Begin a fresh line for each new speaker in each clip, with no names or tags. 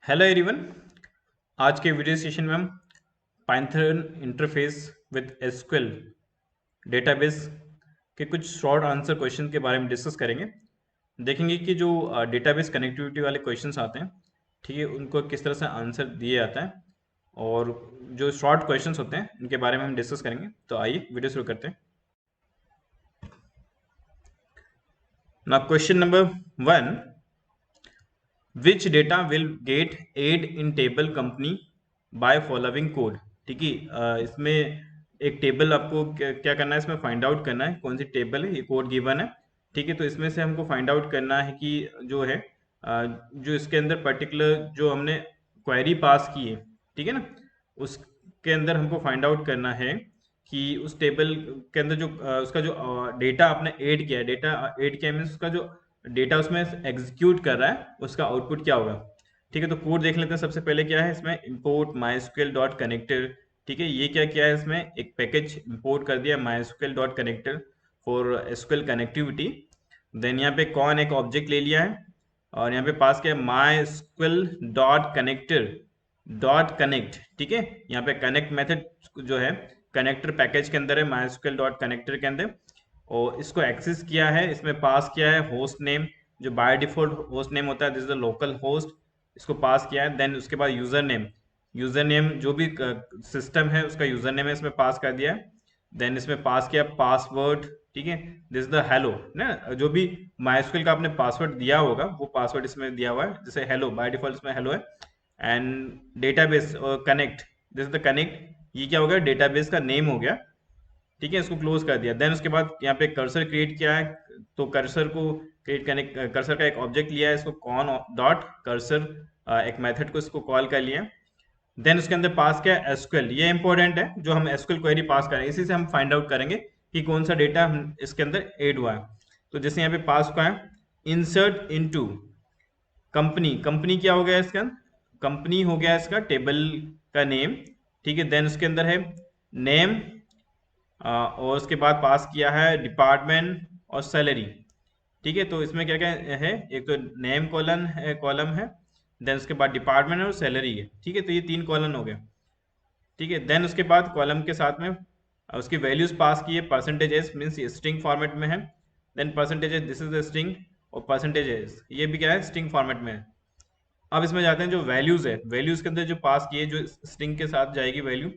Hello everyone. आज के video session में हम Python interface with SQL database के कुछ शॉर्ट आंसर क्वेश्चन के बारे में डिस्कस करेंगे। देखेंगे कि जो डेटाबेस कनेक्टिविटी वाले क्वेश्चंस आते हैं, ठीक है, उनको किस तरह से आंसर दिए जाता है और जो शॉर्ट क्वेश्चंस होते हैं इनके बारे में हम डिस्कस करेंगे। तो आइए वीडियो शुरू करते हैं। ना question number 1, which data will get add in table company by following code. ठीक है, इसमें एक टेबल आपको क्या करना है, इसमें फाइंड आउट करना है कौन सी टेबल है, ये कोड गिवन है। ठीक है, तो इसमें से हमको फाइंड आउट करना है कि जो है जो इसके अंदर पर्टिकुलर जो हमने क्वेरी पास की है, ठीक है ना, उसके अंदर हमको फाइंड आउट करना है कि उस टेबल के अंदर जो उसका जो डेटा आपने ऐड किया है, डेटा ऐड किया मीन्स उसका जो डेटा उसमें एग्जीक्यूट कर रहा है उसका आउटपुट क्या होगा। ठीक है, तो कोड देख लेते हैं। सबसे पहले क्या है इसमें, import mysql डॉट कनेक्टर। ठीक है, ये क्या किया है, इसमें एक पैकेज इंपोर्ट कर दिया mysql dot connector for SQL connectivity. Then यहाँ पे कौन एक ऑब्जेक्ट ले लिया है और यहाँ पे पास किया mysql dot connector dot connect. ठीक है, यहाँ पे कनेक्ट मेथड जो है कनेक्टर पैकेज के अंदर है, mysql डॉट कनेक्टर के अंदर, और इसको एक्सेस किया है। इसमें पास किया है होस्ट नेम, जो बाय डिफॉल्ट होस्ट नेम होता है, this is the local host, इसको पास किया है। देन उसके बाद यूजर नेम जो भी सिस्टम है उसका यूजर नेम है, इसमें पास कर दिया है। देन इसमें पास किया पासवर्ड। ठीक है, दिस द हेलो ना, जो भी माइस्क्यूएल का आपने पासवर्ड दिया होगा वो पासवर्ड इसमें दिया हुआ है, जैसे हेलो बाय डिफॉल्ट इसमें हेलो है। And database connect, this is the connect, ये क्या हो गया, डेटाबेस का नेम हो गया। ठीक है, इसको क्लोज कर दिया। देन उसके बाद यहाँ पे कर्सर क्रिएट किया है, तो कर्सर को क्रिएट करने, कर्सर का एक ऑब्जेक्ट लिया है, इसको कॉन डॉट कर्सर एक मेथड को इसको कॉल कर लिया। देन उसके अंदर पास किया एसक्यूएल, ये इंपॉर्टेंट है, जो हम एसक्यूएल क्वेरी पास करें इसी से हम फाइंड आउट करेंगे कि कौन सा डेटा इसके अंदर ऐड हुआ है। तो जैसे यहाँ पे पास हुआ है इंसर्ट इनटू कंपनी, कंपनी क्या हो गया इसका, कंपनी हो गया इसका टेबल का नेम। ठीक है, देन उसके अंदर है नेम, और उसके बाद पास किया है डिपार्टमेंट और सैलरी। ठीक है, तो इसमें क्या क्या है, एक तो नेम कॉलम है, देन उसके बाद डिपार्टमेंट और सैलरी है। ठीक है, तो ये 3 कॉलम हो गए। ठीक है, देन उसके बाद कॉलम के साथ में उसकी वैल्यूज पास की है, percentage S means string format में है। Then percentage S this is the string, और परसेंटेज एस ये भी क्या है, स्ट्रिंग फॉर्मेट में है। अब इसमें जाते हैं जो वैल्यूज है, वैल्यूज के अंदर जो पास की है, जो स्ट्रिंग के साथ जाएगी वैल्यू,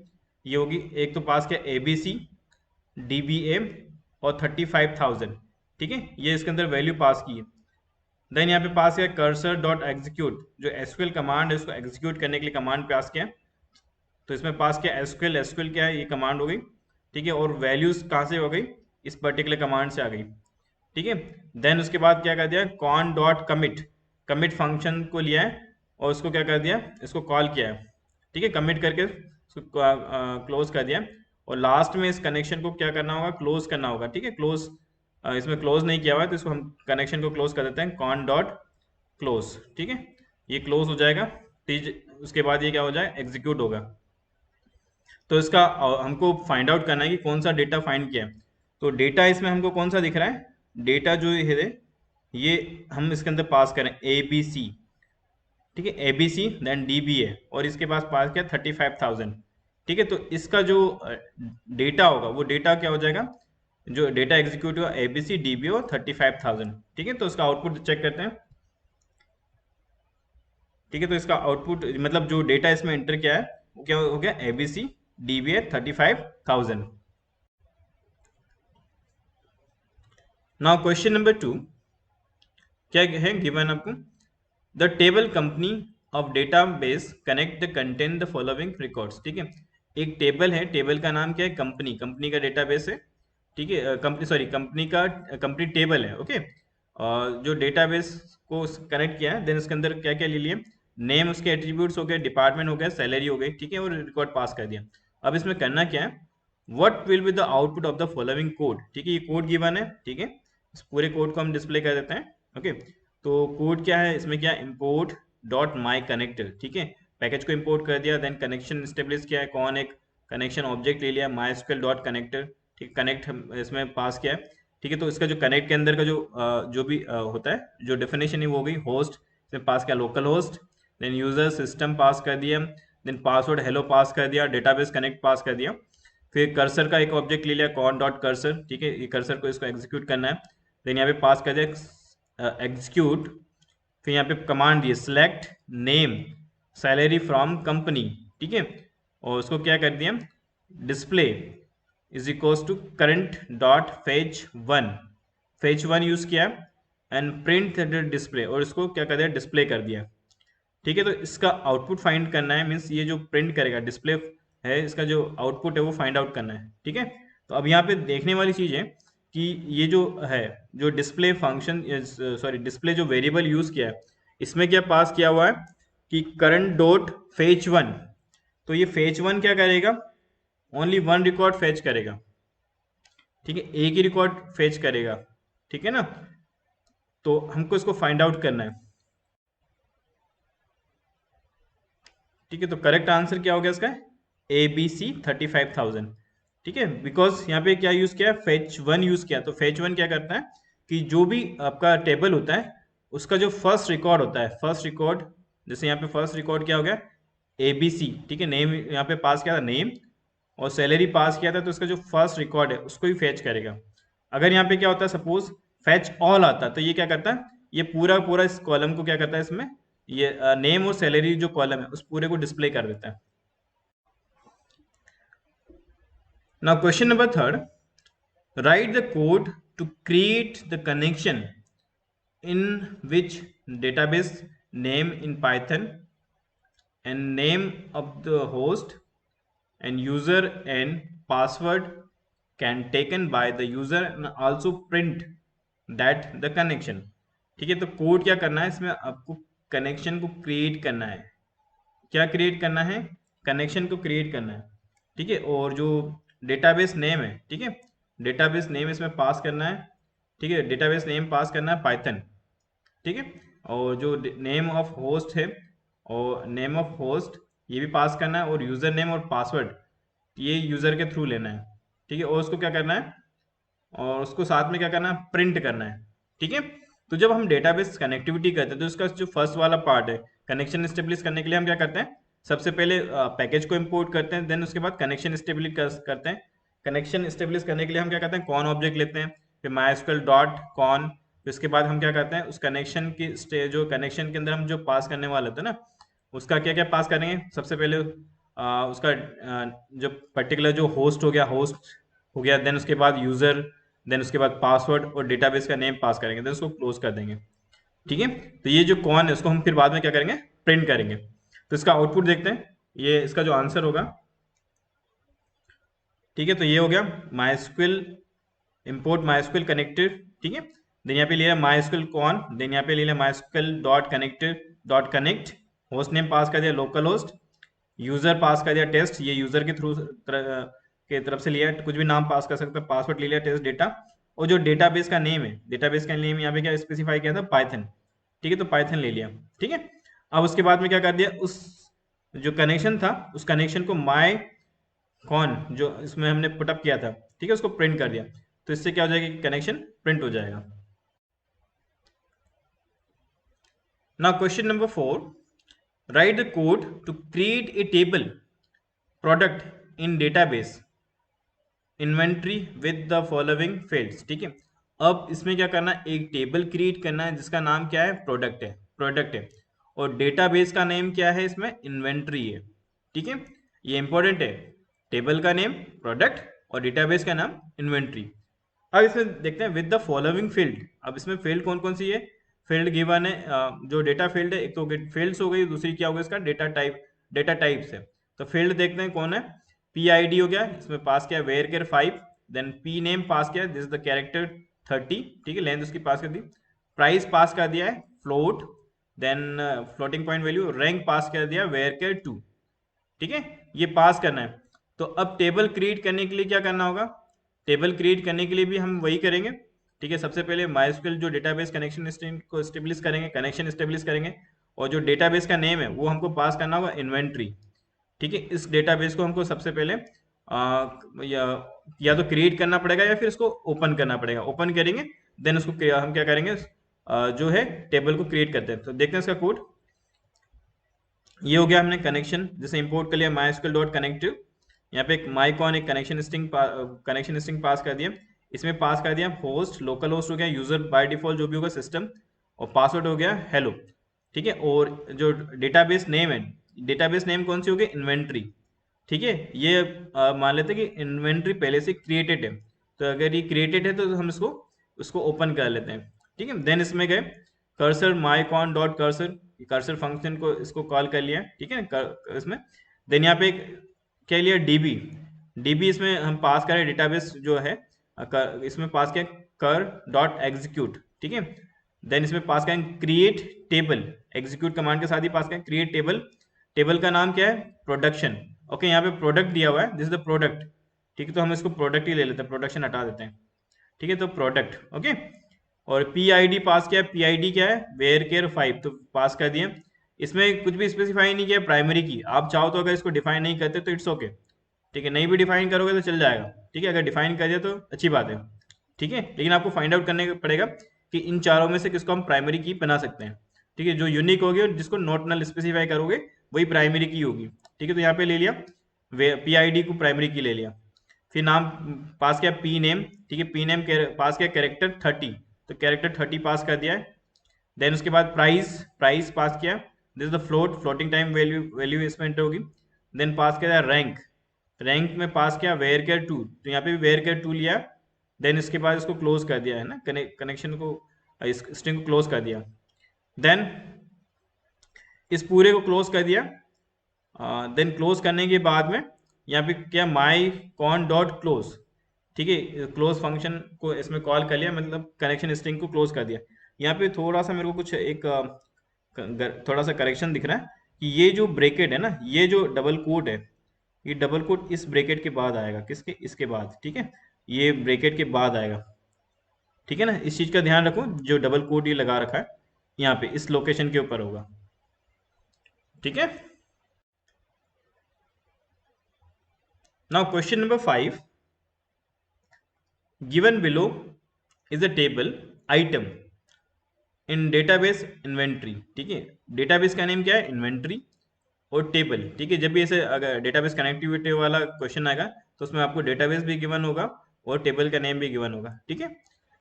ये होगी, एक तो पास किया ABC DBA और 35,000। ठीक है, ये इसके अंदर वैल्यू पास की है। देन यहाँ पे पास किया कर्सर डॉट एग्जीक्यूट, जो एसक्यूएल कमांड है उसको एग्जीक्यूट करने के लिए कमांड पास किया, तो इसमें पास किया एसक्यूएल, एसक्यूएल क्या है, ये कमांड हो गई। ठीक है, और वैल्यूज कहाँ से हो गई, इस पर्टिकुलर कमांड से आ गई। ठीक है, देन उसके बाद क्या कर दिया, cone dot commit, commit function को लिया है और उसको क्या कर दिया, इसको कॉल किया है। ठीक है, कमिट करके उसको क्लोज कर दिया, और लास्ट में इस कनेक्शन को क्या करना होगा, क्लोज करना होगा। ठीक है, क्लोज, इसमें क्लोज नहीं किया हुआ है तो इसको हम कनेक्शन को क्लोज कर देते हैं, कॉन डॉट क्लोज। ठीक है, ये क्लोज हो जाएगा। तीज उसके बाद ये क्या हो जाए, एग्जीक्यूट होगा। तो इसका हमको फाइंड आउट करना है कि कौन सा डेटा फाइंड किया है। तो डेटा इसमें हमको कौन सा दिख रहा है, डेटा जो है ये हम इसके अंदर पास करें ABC। ठीक है, ABC देन DBA, और इसके पास किया 35,000। ठीक है, तो इसका जो डेटा होगा वो डेटा क्या हो जाएगा, जो डेटा एग्जीक्यूट हुआ ABC DBA और 35,000। ठीक है, तो इसका आउटपुट चेक करते हैं। ठीक है, तो इसका आउटपुट मतलब जो डेटा इसमें एंटर किया है वो क्या हो गया, ABC DBA 35,000। Now question number 2 क्या है गिवन आपको, the table company of database connect the content the following records. ठीक है, एक टेबल है, टेबल का नाम क्या है, कंपनी, कंपनी का डेटाबेस है। ठीक है, कंपनी सॉरी कंपनी का कंपनी टेबल है। ओके, और जो डेटाबेस को कनेक्ट किया है, देन उसके अंदर क्या क्या ले लिए, नेम उसके एट्रीब्यूट्स हो गए, डिपार्टमेंट हो गया, सैलरी हो गई। ठीक है, और रिकॉर्ड पास कर दिया। अब इसमें करना क्या है, what will be the output of the following code. ठीक है, ये कोड गिवन है। ठीक है, इस पूरे कोड को हम डिस्प्ले कर देते हैं। ओके, तो कोड क्या है इसमें, क्या इम्पोर्ट डॉट माई कनेक्टर। ठीक है, पैकेज को इम्पोर्ट कर दिया, देन कनेक्शन स्टेब्लिश किया है, कौन एक कनेक्शन ऑब्जेक्ट ले लिया mysql डॉट कनेक्टर। ठीक, कनेक्ट इसमें पास किया है। ठीक है, तो इसका जो कनेक्ट के अंदर का जो जो भी होता है, जो डेफिनेशन है वो हो गई होस्ट, इसमें पास किया local host. Then user system pass कर दिया, देन पासवर्ड हेलो पास कर दिया, डेटाबेस कनेक्ट पास कर दिया, फिर कर्सर का एक ऑब्जेक्ट ले लिया कॉन डॉट कर्सर, ठीक है, ये कर्सर को इसको एग्जीक्यूट करना है, देन यहाँ पे पास कर दिया एग्जीक्यूट, फिर यहाँ पे कमांड दिए select name salary from company, ठीक है, और उसको क्या कर दिया display is equals to current dot fetch one use किया एंड प्रिंट डिस्प्ले, और इसको क्या कर दिया डिस्प्ले कर दिया, ठीक है। तो इसका आउटपुट फाइंड करना है, मीन्स ये जो प्रिंट करेगा डिस्प्ले है, इसका जो आउटपुट है वो फाइंड आउट करना है, ठीक है। तो अब यहाँ पे देखने वाली चीज़ है कि ये जो है जो डिस्प्ले फंक्शन सॉरी डिस्प्ले जो वेरिएबल यूज किया है, इसमें क्या पास किया हुआ है कि करंट डॉट फेच वन, तो ये फेच वन क्या करेगा, ओनली वन रिकॉर्ड फेच करेगा, ठीक है, एक ही रिकॉर्ड फेच करेगा, ठीक है ना। तो हमको इसको फाइंड आउट करना है, ठीक है। तो करेक्ट आंसर क्या हो गया इसका, ABC 35,000, ठीक है, बिकॉज यहाँ पे क्या यूज किया है फेच वन यूज किया। तो फेच वन क्या करता है कि जो भी आपका टेबल होता है उसका जो फर्स्ट रिकॉर्ड होता है, फर्स्ट रिकॉर्ड, जैसे यहाँ पे फर्स्ट रिकॉर्ड क्या हो गया ABC, ठीक है, नेम यहाँ पे पास किया था नेम, और सैलरी पास किया था, तो उसका जो फर्स्ट रिकॉर्ड है उसको ही फेच करेगा। अगर यहाँ पे क्या होता है सपोज फेच ऑल आता, तो ये क्या करता है, ये पूरा पूरा इस कॉलम को क्या करता है, इसमें ये नेम और सैलरी जो कॉलम है उस पूरे को डिस्प्ले कर देता है। Now question number third, write the code to create the connection in which database name in Python and name of the host and user and password can taken by the user and also print that the connection, ठीक है। तो code क्या करना है, इसमें आपको connection को create करना है, क्या क्रिएट करना है, कनेक्शन को क्रिएट करना है, ठीक है, और जो डेटाबेस नेम है, ठीक है, डेटाबेस नेम इसमें पास करना है, ठीक है, डेटाबेस नेम पास करना है पाइथन, ठीक है, और जो नेम ऑफ होस्ट है और नेम ऑफ होस्ट ये भी पास करना है, और यूज़र नेम और पासवर्ड ये यूज़र के थ्रू लेना है, ठीक है, और उसको क्या करना है, और उसको साथ में क्या करना है प्रिंट करना है, ठीक है। तो जब हम डेटाबेस कनेक्टिविटी करते हैं तो उसका जो फर्स्ट वाला पार्ट है कनेक्शन स्टेब्लिश करने के लिए हम क्या करते हैं, सबसे पहले पैकेज को इंपोर्ट करते हैं, देन उसके बाद कनेक्शन स्टेब्लिश करते हैं। कनेक्शन स्टेब्लिश करने के लिए हम क्या करते हैं कॉन ऑब्जेक्ट लेते हैं, फिर माइस्क्यूएल डॉट कॉन, फिर उसके बाद हम क्या करते हैं उस कनेक्शन की जो कनेक्शन के अंदर हम जो पास करने वाले थे ना उसका क्या क्या पास करेंगे, सबसे पहले उसका जो पर्टिकुलर जो होस्ट हो गया, होस्ट हो गया, देन उसके बाद यूज़र, देन उसके बाद पासवर्ड और डेटाबेस का नेम पास करेंगे, देन उसको क्लोज कर देंगे, ठीक है। तो ये जो कॉन है उसको हम फिर बाद में क्या करेंगे प्रिंट करेंगे। तो इसका आउटपुट देखते हैं, ये इसका जो आंसर होगा, ठीक है। तो ये हो गया माइस्क्यूएल इंपोर्ट माइस्क्यूएल कनेक्टेड, ठीक है, देन यहाँ पे ले लिया माइस्क्यूएल कॉन, देन यहाँ पे ले लिया MySQL dot connected dot connect, host name pass कर दिया लोकल होस्ट, यूजर पास कर दिया टेस्ट, ये यूजर के थ्रू के तरफ से लिया, कुछ भी नाम पास कर सकते हैं, पासवर्ड ले लिया टेस्ट डेटा, और जो डेटाबेस का नेम है, डेटाबेस का नेम यहाँ पे क्या स्पेसिफाई किया था पाइथन, ठीक है, तो पाइथन ले लिया, ठीक है। अब उसके बाद में क्या कर दिया, उस जो कनेक्शन था उस कनेक्शन को माई कॉन जो इसमें हमने पुटअप किया था, ठीक है, उसको प्रिंट कर दिया, तो इससे क्या हो जाएगा कनेक्शन प्रिंट हो जाएगा। Now question number 4, write the code to create a table product in database inventory with the following fields, ठीक है। अब इसमें क्या करना है, एक टेबल क्रिएट करना है जिसका नाम क्या है प्रोडक्ट है, और डेटाबेस का नेम क्या है इसमें इन्वेंट्री है, ठीक है, ये इंपॉर्टेंट है, टेबल का नेम प्रोडक्ट और डेटाबेस का नाम इन्वेंट्री। अब इसमें देखते हैं विद द फॉलोइंग फील्ड, अब इसमें फील्ड कौन कौन सी है, फील्ड गिवन है, जो डेटा फील्ड है एक तो फील्ड्स हो गई, दूसरी क्या होगा इसका डेटा टाइप्स है। तो फील्ड देखते हैं कौन है, PID हो गया, इसमें पास किया where care 5, then P name pass किया, दिस इज द कैरेक्टर 30, ठीक है, लेंथ उसकी पास कर दी, प्राइस पास कर दिया है float, then floating point value, rank pass कर दिया वेयर केयर 2, ठीक है, ये पास करना है। तो अब टेबल क्रिएट करने के लिए क्या करना होगा, टेबल क्रिएट करने के लिए भी हम वही करेंगे, ठीक है। सबसे पहले माइस्क्यूएल जो डेटाबेस कनेक्शन को स्टेब्लिश करेंगे, कनेक्शन स्टेब्लिश करेंगे, और जो डेटाबेस का नेम है वो हमको पास करना होगा इन्वेंट्री, ठीक है। इस डेटाबेस को हमको सबसे पहले या तो क्रिएट करना पड़ेगा या फिर इसको ओपन करना पड़ेगा, ओपन करेंगे देन उसको हम क्या करेंगे जो है टेबल को क्रिएट करते हैं। तो देखते हैं इसका कोड, ये हो गया हमने कनेक्शन, जैसे इंपोर्ट कर लिया mysql.connect, यहाँ पे एक माइकॉन एक कनेक्शन स्ट्रिंग पास कर दिया, इसमें पास कर दिया होस्ट, लोकल होस्ट हो गया, यूजर बाय डिफॉल्ट जो भी होगा सिस्टम, और पासवर्ड हो गया हेलो। ठीक है, और जो डेटाबेस नेम है, डेटाबेस नेम कौन सी होगी, इन्वेंट्री। ठीक है, ये मान लेते हैं कि इन्वेंट्री पहले से क्रिएटेड है, तो अगर ये क्रिएटेड है तो हम इसको उसको ओपन कर लेते हैं। ठीक है, देन इसमें गए cursor mycon dot cursor, cursor function को इसको कॉल कर लिया। ठीक है, इसमें देन यहाँ पे क्या लिया, डीबी, डीबी इसमें हम पास करें डेटाबेस जो है, इसमें पास किया कर डॉट एग्जीक्यूट। ठीक है, देन इसमें पास करें क्रिएट टेबल, एग्जीक्यूट कमांड के साथ ही पास करें क्रिएट टेबल, टेबल का नाम क्या है, प्रोडक्शन। ओके, यहाँ पे प्रोडक्ट दिया हुआ है, दिस इज द प्रोडक्ट। ठीक है, तो हम इसको प्रोडक्ट ही ले लेते हैं, प्रोडक्शन हटा देते हैं। ठीक है, तो प्रोडक्ट। ओके, और पी आई डी पास किया, पी आई डी क्या है, वेयर केयर 5, तो पास कर दिए। इसमें कुछ भी स्पेसिफाई नहीं किया प्राइमरी की, आप चाहो तो अगर इसको डिफाइन नहीं करते तो इट्स ओके। ठीक है, नहीं भी डिफाइन करोगे तो चल जाएगा। ठीक है, अगर डिफाइन कर दिया तो अच्छी बात है। ठीक है, लेकिन आपको फाइंड आउट करने पड़ेगा कि इन चारों में से किसको हम प्राइमरी की बना सकते हैं। ठीक है, जो यूनिक होगी और जिसको नॉट नल स्पेसिफाई करोगे वही प्राइमरी की होगी। ठीक है, तो यहाँ पे ले लिया पी आई डी को प्राइमरी की ले लिया, फिर नाम पास किया पी नेम। ठीक है, पी नेम पास किया कैरेक्टर 30, तो कैरेक्टर 30 पास कर दिया है। देन उसके बाद प्राइस, प्राइस पास किया, this is the float, floating time value, value इसमें एंटर होगी। देन पास किया रैंक, रैंक में पास किया वेयर केयर 2, तो यहाँ पे भी वेयर केयर 2 लिया। देन इसके बाद इसको क्लोज कर दिया है ना, कनेक्शन को, इस स्ट्रिंग को क्लोज कर दिया। देन इस पूरे को क्लोज कर दिया। देन क्लोज करने के बाद में यहाँ पे क्या माई कॉन डॉट क्लोज। ठीक है, क्लोज फंक्शन को इसमें कॉल कर लिया, मतलब कनेक्शन स्ट्रिंग को क्लोज कर दिया। यहाँ पे थोड़ा सा मेरे को कुछ एक थोड़ा सा करेक्शन दिख रहा है कि ये जो ब्रेकेट है ना, ये जो डबल कोट है, ये डबल कोट इस ब्रेकेट के बाद आएगा, किसके, इसके बाद। ठीक है, ये ब्रेकेट के बाद आएगा। ठीक है ना, इस चीज का ध्यान रखो, जो डबल कोट ये लगा रखा है यहाँ पे इस लोकेशन के ऊपर होगा। ठीक है, now question number 5, given below is a table item in database inventory. ठीक है, डेटाबेस का नेम क्या है, इन्वेंट्री, और टेबल। ठीक है, जब भी ऐसे अगर डेटाबेस कनेक्टिविटी वाला क्वेश्चन आएगा तो उसमें आपको डेटाबेस भी गिवन होगा और टेबल का नेम भी गिवन होगा। ठीक है,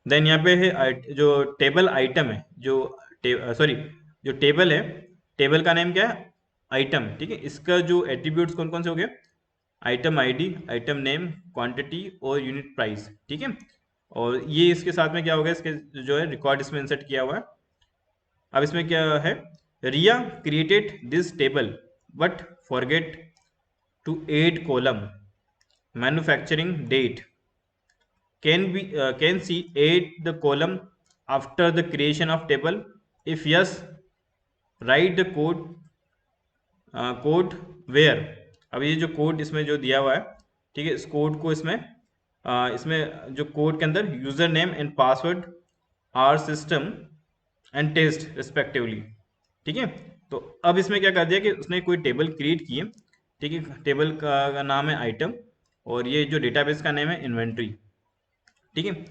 देन यहाँ पे है जो टेबल आइटम है, जो सॉरी जो टेबल है, टेबल का नेम क्या है, आइटम। ठीक है, इसका जो एट्रीब्यूट्स कौन कौन से हो गए, item ID, item name, quantity और यूनिट प्राइस। ठीक है, और ये इसके साथ में क्या होगा, इसके जो है रिकॉर्ड इसमें इंसर्ट किया हुआ है। अब इसमें क्या है, Riya created this table but forget to add column manufacturing date, can she add the column after the creation of table, if yes write the code where। अब ये जो कोड इसमें जो दिया हुआ है, ठीक है, इस कोड को इसमें जो कोड के अंदर user name and password are system and test respectively. ठीक है, तो अब इसमें क्या कर दिया कि उसने कोई टेबल क्रिएट की है। ठीक है, टेबल का नाम है आइटम और ये जो डेटाबेस का नेम है इन्वेंट्री। ठीक है,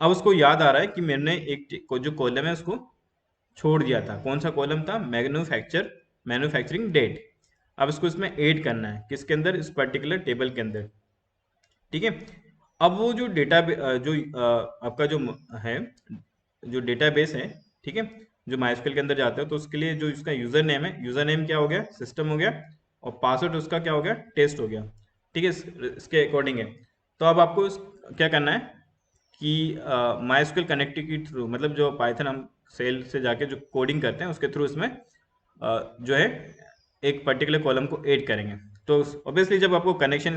अब उसको याद आ रहा है कि मैंने जो कॉलम है उसको छोड़ दिया था, कौन सा कॉलम था, मैन्युफैक्चरिंग डेट। अब इसको इसमें ऐड करना है, किसके अंदर, इस पर्टिकुलर टेबल के अंदर। ठीक है, अब वो जो डेटा जो आपका जो है, जो डेटाबेस है, ठीक है, जो माइस्क्यूएल के अंदर जाते हो तो उसके लिए जो इसका यूजर नेम है, यूजर नेम क्या हो गया, सिस्टम हो गया, और पासवर्ड उसका क्या हो गया, टेस्ट हो गया। ठीक है, इसके अकॉर्डिंग है। तो अब आपको क्या करना है कि माइस्क्यूएल कनेक्टिविटी के थ्रू, मतलब जो पाइथन हम सेल से जाके जो कोडिंग करते हैं उसके थ्रू इसमें जो है एक पर्टिकुलर कॉलम को ऐड करेंगे। तो ऑब्वियसली जब आपको कनेक्शन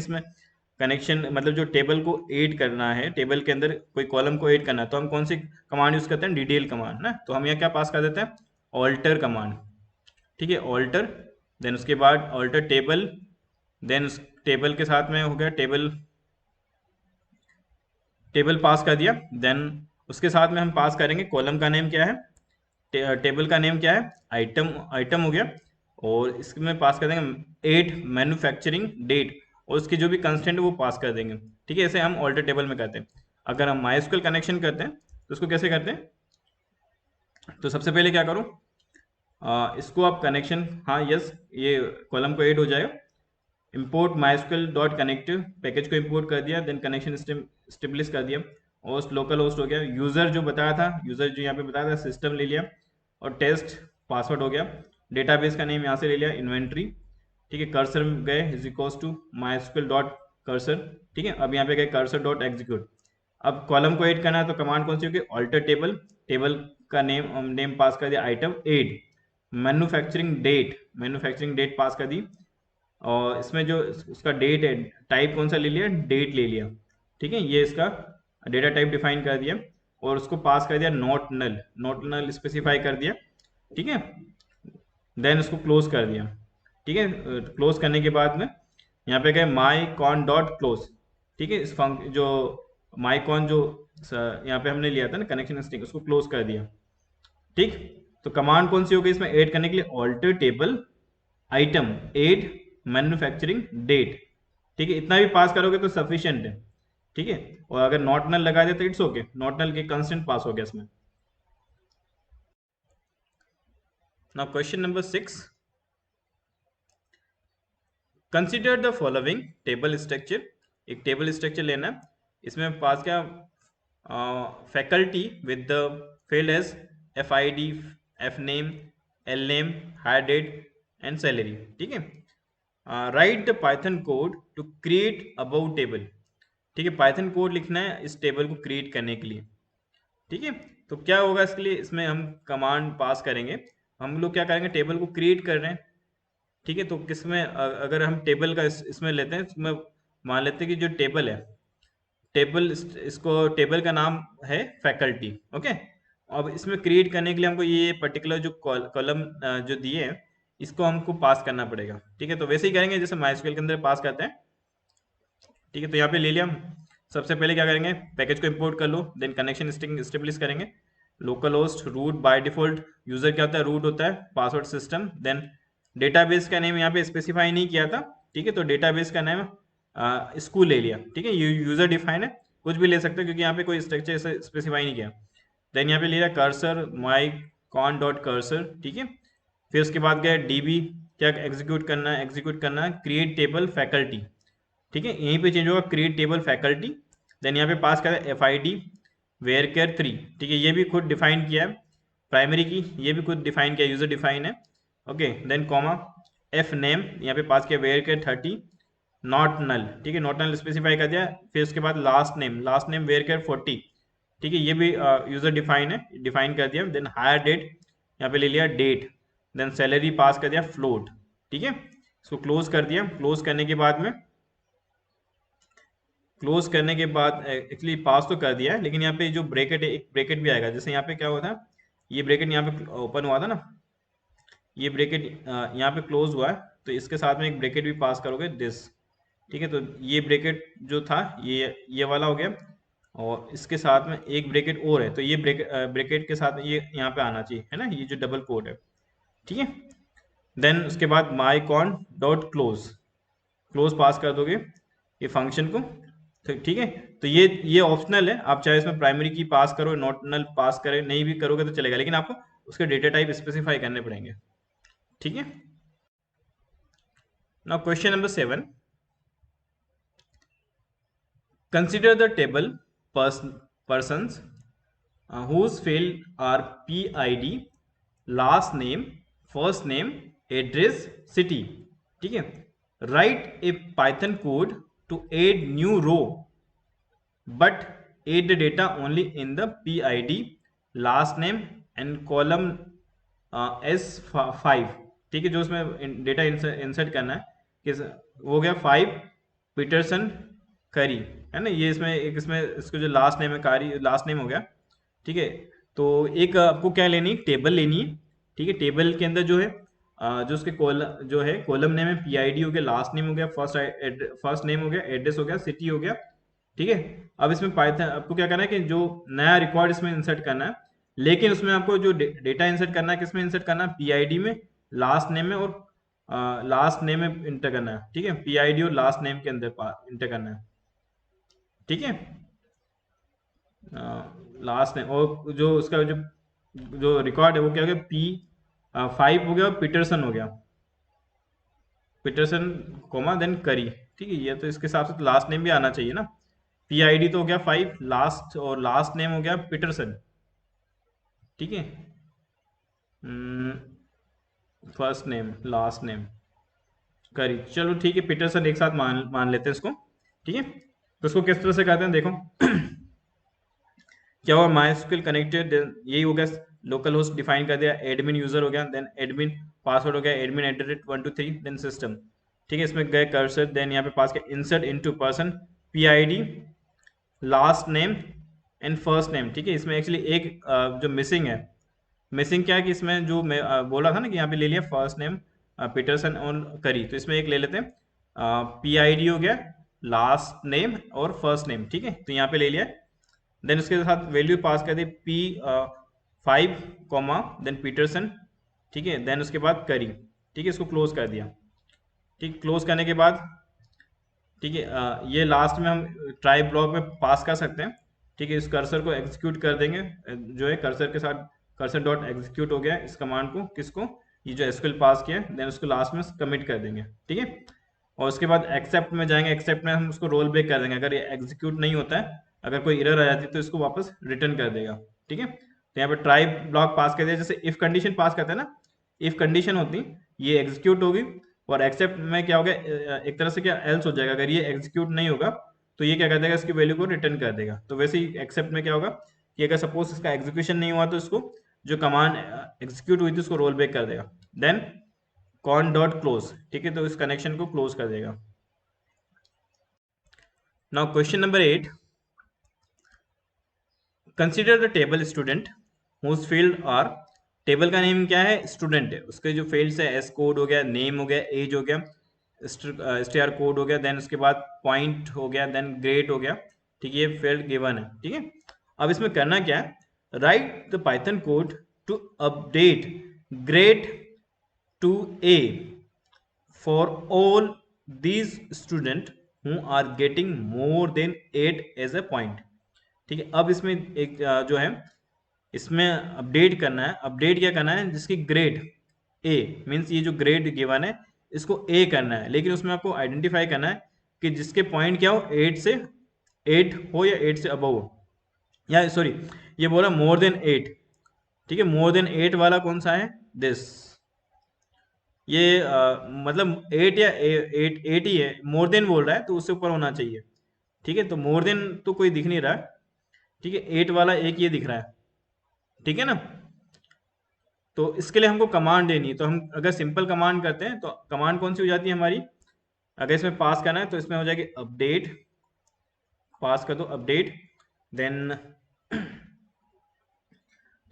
मतलब जो टेबल को ऐड करना है, टेबल के अंदर कोई कॉलम को ऐड करना है, तो हम कौन सी कमांड यूज करते हैं, डीडीएल कमांड ना। तो हम यहाँ क्या पास कर देते हैं, ऑल्टर कमांड। ठीक है, ऑल्टर, देन उसके बाद ऑल्टर टेबल, देन उस टेबल के साथ में हो गया टेबल पास कर दिया। देन उसके साथ में हम पास करेंगे कॉलम का नेम क्या है, टेबल का नेम क्या है, आइटम हो गया, और इसमें पास कर देंगे 8 मैन्युफैक्चरिंग डेट, और उसकी जो भी कंस्टेंट है वो पास कर देंगे। ठीक है, ऐसे हम ऑल्टर टेबल में करते हैं। अगर हम माइस्क्यूएल कनेक्शन करते हैं तो उसको कैसे करते हैं, तो सबसे पहले क्या करूं, इसको आप कनेक्शन, हाँ यस, ये कॉलम को ऐड हो जाएगा। Import MySQL dot connect package को इंपोर्ट कर दिया, देन कनेक्शन स्टेब्लिश कर दिया, होस्ट लोकल होस्ट हो गया, यूजर जो बताया था, यूजर जो यहाँ पे बताया था सिस्टम ले लिया, और टेस्ट पासवर्ड हो गया, डेटाबेस का नेम यहाँ से ले लिया इन्वेंट्री, ठीक है, कर्सर गए is equals to MySQL dot cursor, ठीक है, अब यहाँ पे गए कर्सर डॉट एग्जीक्यूट। अब कॉलम को ऐड करना है तो कमांड कौन सी होगी, ऑल्टर टेबल, टेबल का नेम पास कर दिया item add, manufacturing date pass कर दी, और इसमें जो उसका डेट है, टाइप कौन सा ले लिया, डेट ले लिया, ठीक है, ये इसका डेटा टाइप डिफाइन कर दिया, और उसको पास कर दिया नॉट नल स्पेसिफाई कर दिया, ठीक है, देन उसको क्लोज कर दिया, ठीक है, क्लोज करने के बाद में यहाँ पे गए माई कॉन डॉट क्लोज, ठीक है, इस फंक्शन जो माई कॉन जो यहाँ पे हमने लिया था ना कनेक्शन स्ट्रिंग, उसको क्लोज कर दिया, ठीक। तो कमांड कौन सी होगी इसमें ऐड करने के लिए, alter table item add manufacturing date, ठीक है, इतना भी पास करोगे तो सफिशिएंट है, ठीक है, और अगर नॉट नल लगा दे तो इट्स ओके, नॉट नल के कंस्टेंट पास हो गया इसमें। Now question number 6, consider the following table structure, एक टेबल स्ट्रक्चर लेना है, इसमें पास क्या, faculty with the field as FID, F name, L name, hire date and salary, ठीक है, write the Python code to create about table, ठीक है, Python code लिखना है इस टेबल को क्रिएट करने के लिए, ठीक है। तो क्या होगा इसके लिए, इसमें हम कमांड पास करेंगे, हम लोग क्या करेंगे, टेबल को क्रिएट कर रहे हैं, ठीक है, तो किसमें अगर हम टेबल का इसमें लेते हैं, इसमें मान लेते हैं कि जो टेबल है, टेबल इसको टेबल का नाम है फैकल्टी, ओके। अब इसमें क्रिएट करने के लिए हमको ये पर्टिकुलर जो कॉलम जो दिए हैं इसको हमको पास करना पड़ेगा, ठीक है, तो वैसे ही करेंगे जैसे माइस्क्ल के अंदर पास करते हैं, ठीक है। तो यहाँ पे ले लिया हम, सबसे पहले क्या करेंगे, पैकेज को इंपोर्ट कर लो, देन कनेक्शन स्ट्रिंग स्टेब्लिश करेंगे, local host root, by default user क्या होता है, रूट होता है, पासवर्ड सिस्टम, देन डेटाबेस का नेम यहाँ पे स्पेसिफाई नहीं किया था, ठीक है, तो डेटाबेस का नेम स्कूल ले लिया, ठीक है, यूजर डिफाइन है, कुछ भी ले सकते हो क्योंकि यहाँ पे कोई स्ट्रक्चर स्पेसिफाई नहीं किया। देन यहाँ पे ले लिया कर्सर माई कॉन डॉट कर्सर, ठीक है, फिर उसके बाद गया DB, क्या एग्जीक्यूट करना है क्रिएट टेबल फैकल्टी, ठीक है, यहीं पे चेंज होगा क्रिएट टेबल फैकल्टी, देन यहाँ पे पास करें FID वेयर केयर 3, ठीक है, ये भी खुद डिफाइन किया है, प्राइमरी की ये भी खुद डिफाइन किया, यूजर डिफाइन है, okay, then comma F name यहाँ पे पास किया वेयर केयर 30 नॉट नल, ठीक है, नॉट नल स्पेसिफाई कर दिया, फिर उसके बाद लास्ट नेम वेयर केयर 40, ठीक है, ये भी यूजर डिफाइन है, डिफाइन कर दिया, देन हायर डेट यहाँ पे ले लिया डेट, देन सैलरी पास कर दिया फ्लोट, ठीक है, इसको क्लोज कर दिया, क्लोज करने के बाद में क्लोज करने के बाद एक्चुअली पास तो कर दिया है, लेकिन यहाँ पे जो ब्रैकेट है, एक ब्रैकेट भी आएगा, जैसे यहाँ पे क्या हुआ था, ये ब्रैकेट यहाँ पे ओपन हुआ था ना, ये ब्रैकेट यहाँ पे क्लोज हुआ है, तो इसके साथ में एक ब्रैकेट भी पास करोगे दिस, ठीक है, तो ये ब्रैकेट जो था ये वाला हो गया, और इसके साथ में एक ब्रैकेट और है, तो ये ब्रैकेट के साथ में ये यहाँ पे आना चाहिए, है ना, ये जो डबल कोड है, ठीक है, देन उसके बाद माई कॉन डॉट क्लोज, क्लोज पास कर दोगे ये फंक्शन को, तो ठीक है, तो ये ऑप्शनल है, आप चाहे इसमें प्राइमरी की पास करो, नॉट नल पास करें, नहीं भी करोगे तो चलेगा, लेकिन आपको उसके डेटा टाइप स्पेसिफाई करने पड़ेंगे, ठीक है। Now question number 7, consider the table persons whose field are PID, last name, first name, address, city, ठीक है, write a Python code to add new row but add the data only in the PID, last name and column S5, ठीक है, जो उसमें data insert करना है, किस हो गया 5 पीटरसन करी, है ना, ये इसमें एक इसमें इसको जो लास्ट नेम है कारी, लास्ट नेम हो गया, ठीक है, तो एक आपको क्या लेनी, टेबल लेनी है, ठीक है, टेबल के अंदर जो है जो उसके कॉलम जो है, कॉलम नेम है PID हो गया, लास्ट नेम हो गया, फर्स्ट नेम हो गया, एड्रेस हो गया, सिटी हो गया, ठीक है। अब इसमें पाइथन आपको क्या करना है कि जो नया रिकॉर्ड इसमें इंसर्ट करना है, लेकिन उसमें आपको जो डेटा इंसर्ट करना है किसमें इंसर्ट करना है, PID में, लास्ट नेम में, और लास्ट नेम में इंटर करना है, ठीक है, PID और लास्ट नेम के अंदर इंटर करना है, ठीक है, लास्ट नेम, और जो उसका जो जो रिकॉर्ड है वो क्या हो गया 5 हो गया और पीटरसन हो गया, पीटरसन कोमा देन करी। ठीक है, ये तो इसके हिसाब से तो लास्ट नेम भी आना चाहिए ना। PID तो हो गया 5 लास्ट, और लास्ट नेम हो गया पीटरसन। ठीक है, फर्स्ट नेम लास्ट नेम करी, चलो ठीक है, पीटरसन एक साथ मान मान लेते हैं इसको। ठीक है, तो इसको किस तरह से करते हैं देखो। क्या हुआ, MySQL कनेक्टेड, यही हो गया, लोकल होस्ट डिफाइन कर दिया, एडमिन यूजर हो गया, देन एडमिन पासवर्ड हो गया admin@123, देन सिस्टम। ठीक है, इसमें गए कर्सर, देन यहाँ पे पास किया insert into person, PID last name and first name. ठीक है, इसमें एक्चुअली एक जो मिसिंग है, मिसिंग क्या है कि इसमें जो मैं बोला था ना कि यहाँ पे ले लिया फर्स्ट नेम पीटरसन और करी, तो इसमें एक ले लेते हैं, PID हो गया लास्ट नेम और फर्स्ट नेम। ठीक है, तो यहाँ पे ले लिया, देन उसके साथ वैल्यू पास कर दी P5 कॉमा देन पीटरसन। ठीक है, देन उसके बाद करी। ठीक है, इसको क्लोज कर दिया। ठीक, क्लोज करने के बाद ठीक है, ये लास्ट में हम ट्राई ब्लॉक में पास कर सकते हैं। ठीक है, इस कर्सर को एग्जीक्यूट कर देंगे, जो है कर्सर के साथ कर्सर डॉट एग्जीक्यूट हो गया इस कमांड को, किसको, ये जो एसक्यूएल पास किया, देन उसको लास्ट में कमिट कर देंगे। ठीक है, और उसके बाद एक्सेप्ट में जाएंगे, एक्सेप्ट में हम उसको रोल बैक कर देंगे, अगर ये एग्जीक्यूट नहीं होता है, अगर कोई एरर आ जाती है तो इसको वापस रिटर्न कर देगा। ठीक है, तो यहाँ पे ट्राई ब्लॉक पास कर दिया, जैसे इफ कंडीशन पास करते हैं ना, इफ कंडीशन होती ये एग्जीक्यूट होगी, और एक्सेप्ट में क्या होगा, एक तरह से क्या एल्स हो जाएगा, अगर ये एग्जीक्यूट नहीं होगा तो ये क्या कर देगा, इसकी वैल्यू को रिटर्न कर देगा। तो वैसे ही एक्सेप्ट में क्या होगा कि अगर सपोज इसका एग्जीक्यूशन नहीं हुआ तो इसको जो कमांड एग्जीक्यूट हुई थी उसको रोल बैक कर देगा, देन कॉन डॉट क्लोज। ठीक है, तो इस कनेक्शन को क्लोज कर देगा। Now question number 8, consider the table student whose field are, table का नेम क्या है, स्टूडेंट है, उसके जो फील्ड्स है एस कोड हो गया, नेम हो गया, एज हो गया, STR कोड हो गया, देन उसके बाद पॉइंट हो गया, देन ग्रेड हो गया। ठीक है, ये फील्ड गिवन है। ठीक है, अब इसमें करना क्या है, write the Python code to update grade to A for all these student who are getting more than 8 as a point. ठीक है, अब इसमें एक जो है इसमें अपडेट करना है, अपडेट क्या करना है, जिसकी ग्रेड A मीन्स ये जो ग्रेड गिवन है इसको A करना है, लेकिन उसमें आपको आइडेंटिफाई करना है कि जिसके पॉइंट क्या हो, 8 हो या 8 से अबव हो, या सॉरी ये बोला मोर देन 8। ठीक है, मोर देन 8 वाला कौन सा है, दिस, ये मतलब 8 या 8 ही है, मोर देन बोल रहा है तो उससे ऊपर होना चाहिए। ठीक है, तो मोर देन तो कोई दिख नहीं रहा है। ठीक है, 8 वाला एक ये दिख रहा है। ठीक है ना, तो इसके लिए हमको कमांड देनी है, तो हम अगर सिंपल कमांड करते हैं तो कमांड कौन सी हो जाती है हमारी, अगर इसमें पास करना है तो इसमें हो जाएगी अपडेट, पास कर दो अपडेट, देन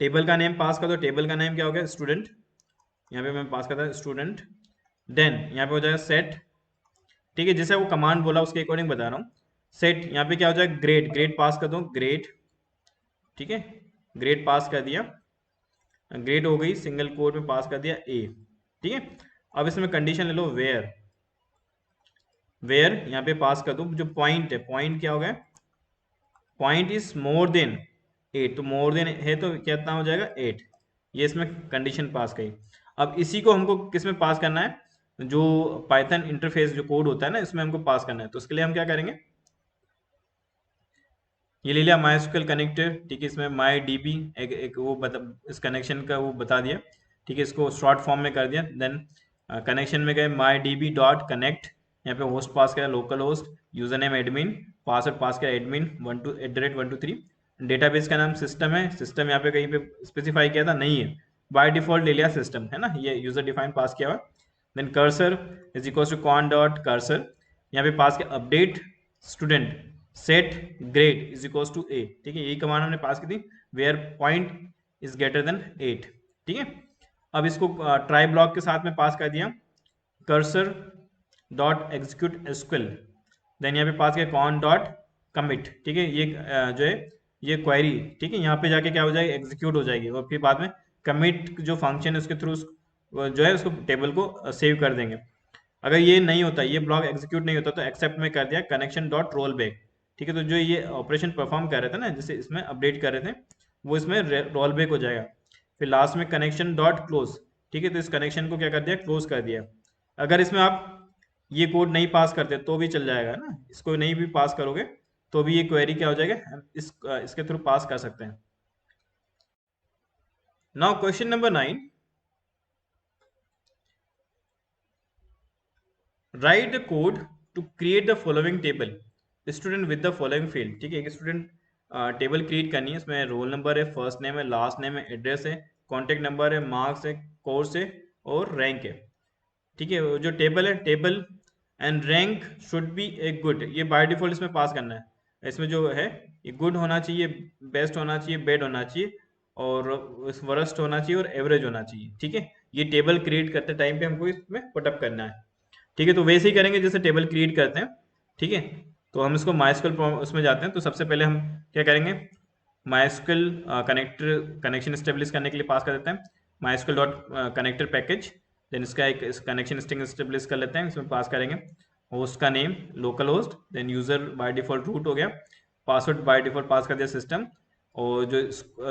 टेबल का नेम पास कर दो, टेबल का नेम क्या हो गया, स्टूडेंट, यहाँ पे मैं पास करता हूँ स्टूडेंट, देन यहाँ पे हो जाएगा सेट। ठीक है, जैसे वो कमांड बोला उसके अकॉर्डिंग बता रहा हूँ, सेट यहाँ पे क्या हो जाएगा, ग्रेड, ग्रेड पास कर दो, ग्रेड। ठीक है, ग्रेड पास कर दिया, ग्रेड हो गई, सिंगल कोट में पास कर दिया A। ठीक है, अब इसमें कंडीशन ले लो वेयर, वेयर यहाँ पे पास कर दो, जो पॉइंट है, पॉइंट क्या हो गया, पॉइंट इज मोर देन 8, तो मोर देन है तो कितना हो जाएगा 8, ये इसमें कंडीशन पास करी। अब इसी को हमको किस में पास करना है, जो पाइथन इंटरफेस जो कोड होता है ना इसमें हमको पास करना है, तो उसके लिए हम क्या करेंगे, ये ले लिया MySQL कनेक्टर। ठीक है, इसमें MyDB एक वो इस कनेक्शन का वो बता दिया। ठीक है, इसको शॉर्ट फॉर्म में कर दिया, देन कनेक्शन में गए MyDB डॉट कनेक्ट, यहाँ पे होस्ट पास किया local host, user name admin, password pass किया एडमिन 123, डेटाबेस का नाम सिस्टम है, सिस्टम यहाँ पे कहीं पे स्पेसिफाई किया था नहीं है, बाय डिफॉल्ट ले लिया सिस्टम है ना, ये यूजर डिफाइन पास किया हुआ। Then cursor is equal to con dot cursor, यहाँ पे पास किया update student set grade is equal to A। ठीक है, यही कमांड हमने पास की थी, where point is greater than 8। ठीक है, अब इसको ट्राई ब्लॉक के साथ में पास कर दिया, cursor dot execute SQL, then यहाँ पे पास किया कॉन डॉट कमिट। ठीक है, ये जो है ये क्वेरी, ठीक है, यहाँ पे जाके क्या हो जाएगी, एग्जीक्यूट हो जाएगी, और फिर बाद में कमिट जो फंक्शन है उसके थ्रू जो है उसको टेबल को सेव कर देंगे। अगर ये नहीं होता, ये ब्लॉक एग्जीक्यूट नहीं होता, तो एक्सेप्ट में कर दिया कनेक्शन डॉट रोल बैक। ठीक है, तो जो ये ऑपरेशन परफॉर्म कर रहे थे ना, जिसे इसमें अपडेट कर रहे थे, वो इसमें रोल बैक हो जाएगा। फिर लास्ट में कनेक्शन डॉट क्लोज, ठीक है, तो इस कनेक्शन को क्या कर दिया, क्लोज कर दिया। अगर इसमें आप ये कोड नहीं पास करते तो भी चल जाएगा ना, इसको नहीं भी पास करोगे तो भी ये क्वेरी क्या हो जाएगा, हम इसके थ्रू पास कर सकते हैं। Now question number 9, write the code to create the following table student with the following field. ठीक है, एक स्टूडेंट टेबल क्रिएट करनी है, इसमें रोल नंबर है, फर्स्ट नेम है, लास्ट नेम है, एड्रेस है, कॉन्टेक्ट नंबर है, मार्क्स है, कोर्स है और रैंक है। ठीक है, जो टेबल है, table and rank should be a good, ये बाय डिफॉल्ट इसमें पास करना है। इसमें जो है ये गुड होना चाहिए, बेस्ट होना चाहिए, बेड होना चाहिए और वर्स्ट होना चाहिए और एवरेज होना चाहिए। ठीक है, ये टेबल क्रिएट करते टाइम पे हमको इसमें पुटअप करना है। ठीक है, तो वैसे ही करेंगे जैसे टेबल क्रिएट करते हैं। ठीक है, तो हम इसको माइस्क्ल उसमें जाते हैं, तो सबसे पहले हम क्या करेंगे, माइस्क्ल कनेक्शन स्टेब्लिश करने के लिए पास कर देते हैं MySQL dot connector package. Then इसका एक कनेक्शन स्ट्रिंग स्टेब्लिश कर लेते हैं, इसमें पास करेंगे होस्ट का name local host, then user by default root हो गया, पासवर्ड बाय डिफॉल्ट पास कर दिया सिस्टम, और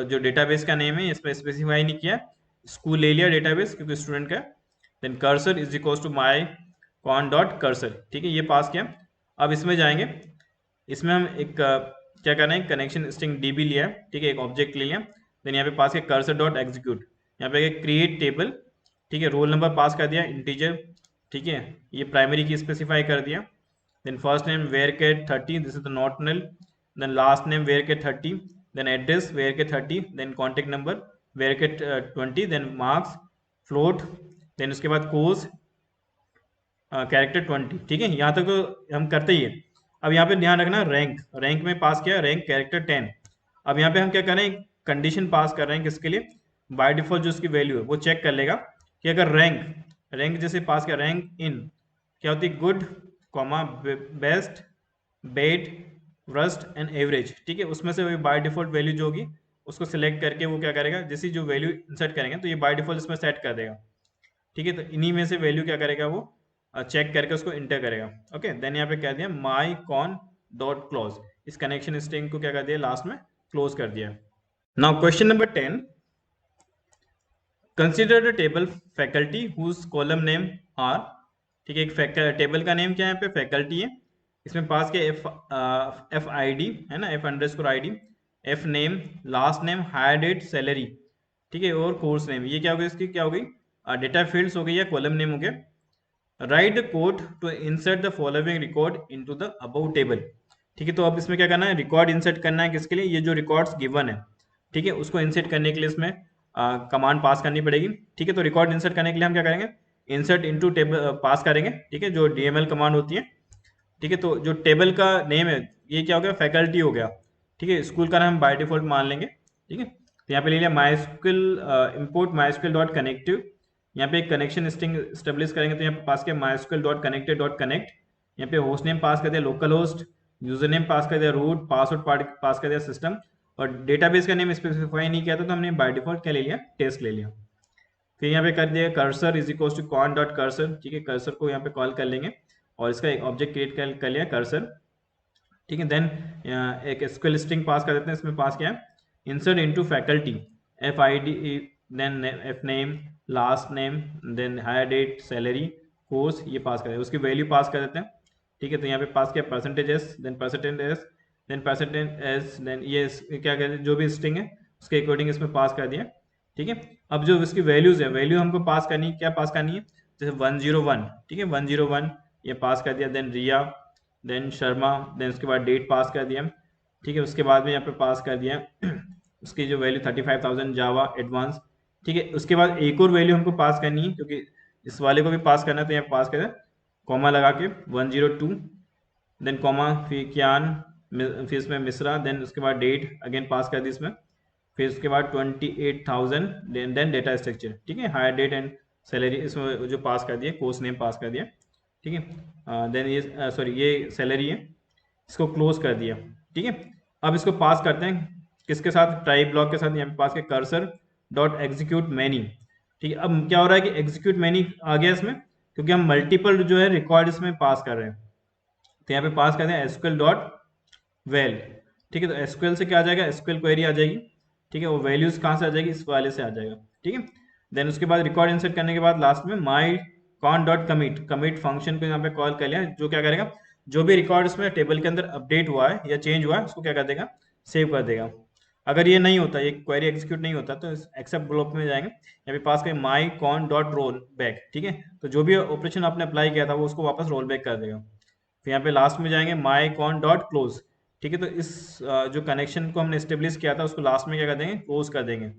जो डेटाबेस का नेम है इसमें स्पेसिफाई नहीं किया, स्कूल ले लिया डेटाबेस क्योंकि स्टूडेंट का। Then cursor is equal to my con dot cursor. ठीक है, ये पास किया। अब इसमें जाएंगे, इसमें हम एक क्या करना है, कनेक्शन स्ट्रिंग डीबी लिया है। ठीक है, एक ऑब्जेक्ट ले लिया, देन यहाँ पे पास किया कर्सर डॉट एग्जीक्यूट, यहाँ पे क्रिएट टेबल। ठीक है, रोल नंबर पास कर दिया इंटीजर। ठीक है, ये प्राइमरी की स्पेसिफाई कर दिया। देन फर्स्ट नेम वेयर के 30, this is the not null. Then last name वेयर के 30, देन एड्रेस वेयर के 30, देन कॉन्टेक्ट नंबर वेयर के 20, देन मार्क्स फ्लोट, देन उसके बाद कोर्स कैरेक्टर 20। ठीक है, यहाँ तक तो हम करते ही है। अब यहाँ पे ध्यान रखना, रैंक, रैंक में पास किया रैंक कैरेक्टर 10। अब यहाँ पे हम क्या कर रहे हैं, कंडीशन पास कर रहे हैं किसके लिए, बाय डिफॉल्ट जो उसकी वैल्यू है वो चेक कर लेगा कि अगर रैंक, रैंक जैसे पास किया रैंक इन क्या होती है, good comma best bed worst and average. ठीक है, उसमें से वही बाय डिफॉल्ट वैल्यू जो होगी उसको सिलेक्ट करके वो क्या करेगा, जैसी जो वैल्यू इंसर्ट करेंगे तो ये बाय डिफॉल्ट इसमें सेट कर देगा। ठीक है, तो इन्हीं में से वैल्यू क्या करेगा, वो चेक करके उसको इंटर करेगा। ओके, देन यहाँ पे कह दिया माई कॉन डॉट क्लोज, इस कनेक्शन स्ट्रिंग को क्या कर दिया, लास्ट में क्लोज कर दिया। Now question number 10, consider the table faculty whose column name are. ठीक है, एक टेबल का नेम क्या है, यहाँ पे फैकल्टी है, इसमें पास किया एफ आई डी है ना, F underscore I D, F name, last name, hire date, salary. ठीक है, और कोर्स नेम, ये क्या हो गई, इसकी क्या हो गई, डेटा फील्ड्स हो गई या कॉलम नेम हो गया। Write the code to insert the following record into the above table. ठीक है, तो अब इसमें क्या करना है, रिकॉर्ड इंसर्ट करना है किसके लिए, ये जो रिकॉर्ड्स गिवन है। ठीक है, उसको इंसर्ट करने के लिए इसमें कमांड पास करनी पड़ेगी। ठीक है, तो रिकॉर्ड इंसर्ट करने के लिए हम क्या करेंगे, इंसर्ट इनटू टेबल पास करेंगे। ठीक है, जो डीएमएल कमांड होती है। ठीक है, तो जो टेबल का नेम है ये क्या हो गया, फैकल्टी हो गया। ठीक है, स्कूल का नाम बाय डिफॉल्ट मान लेंगे। ठीक है, तो यहाँ पे ले लिया MySQL import MySQL dot connective, यहाँ पे एक कनेक्शन स्ट्रिंग स्टेब्लिश करेंगे, तो यहाँ पे पास किया MySQL dot connected dot connect, यहाँ पे होस्ट नेम पास कर दिया local host, user name pass कर दिया रूट, पासवर्ड पास कर दिया सिस्टम, और डेटाबेस का नेम स्पेसिफाई नहीं किया था तो हमने बाय डिफॉल्ट क्या ले लिया, टेस्ट ले लिया। फिर यहाँ पे कर दिया cursor is equal to con dot cursor. ठीक है, कर्सर को यहाँ पे कॉल कर लेंगे और इसका एक ऑब्जेक्ट क्रिएट कर लिया कर्सर। ठीक है, देन एक एसक्यूएल स्ट्रिंग पास कर देते हैं, इसमें पास किया insert into faculty F I D, then F name, last name, then hire date, salary, course, ये पास करें, उसकी वैल्यू पास कर देते हैं। ठीक है, तो यहाँ पे पास किया percentage S, then percentage S, then percentage S, then ये क्या कहते हैं जो भी स्ट्रिंग है उसके अकॉर्डिंग इसमें पास कर दिया। ठीक है, अब जो इसकी वैल्यूज है, वैल्यू हमको पास करनी है, क्या पास करनी है, जैसे 101। ठीक है, 101 ये पास कर दिया, देन रिया, देन शर्मा, देन उसके बाद डेट पास कर दिया। ठीक है, उसके बाद में यहाँ पे पास कर दिया उसकी जो वैल्यू 35,000 जावा एडवांस। ठीक है, उसके बाद एक और वैल्यू हमको पास करनी है क्योंकि इस वाले को भी पास करना है, तो यहाँ पास करें कॉमा लगा के 102, देन कॉमा फिर क्यान, फिर इसमें मिश्रा, देन उसके बाद डेट अगेन पास कर दी इसमें, फिर उसके बाद 28,000, देन डेटा स्ट्रक्चर। ठीक है, हायर डेट एंड सैलरी इसमें जो पास कर दिया, कोर्स नेम पास कर दिया। ठीक है, देन ये सॉरी ये सैलरी है, इसको क्लोज कर दिया। ठीक है, अब इसको पास करते हैं किसके साथ, ट्राई ब्लॉक के साथ, यहाँ पे पास के कर्सर डॉट एग्जीक्यूट मैनी। ठीक है, अब क्या हो रहा है कि एग्जीक्यूट मैनी आ गया इसमें क्योंकि हम मल्टीपल जो है रिकॉर्ड इसमें पास कर रहे हैं, तो यहाँ पे पास करते हैं एसक्यूएल डॉट वेल। ठीक है, तो एसक्यूएल से क्या आ जाएगा, एसक्यूएल क्वेरी आ जाएगी। ठीक है, वो वैल्यूज कहाँ से आ जाएगी, इस वाले से आ जाएगा। ठीक है, देन उसके बाद रिकॉर्ड इंसर्ट करने के बाद लास्ट में my con dot commit, commit function को यहाँ पे कॉल कर लिया, जो क्या करेगा, जो भी रिकॉर्ड उसमें टेबल के अंदर अपडेट हुआ है या चेंज हुआ है उसको क्या कर देगा, सेव कर देगा। अगर ये नहीं होता, ये क्वेरी एग्जीक्यूट नहीं होता, तो एक्सेप्ट ब्लॉक में जाएंगे, यहाँ पे पास करें माई कॉन डॉट रोल बैक, ठीक है, तो जो भी ऑपरेशन आपने अप्लाई किया था वो उसको वापस रोल बैक कर देगा। फिर यहाँ पे लास्ट में जाएंगे माई कॉन डॉट क्लोज, ठीक है, तो इस जो कनेक्शन को हमने स्टेब्लिश किया था उसको लास्ट में क्या कर देंगे, क्लोज कर देंगे।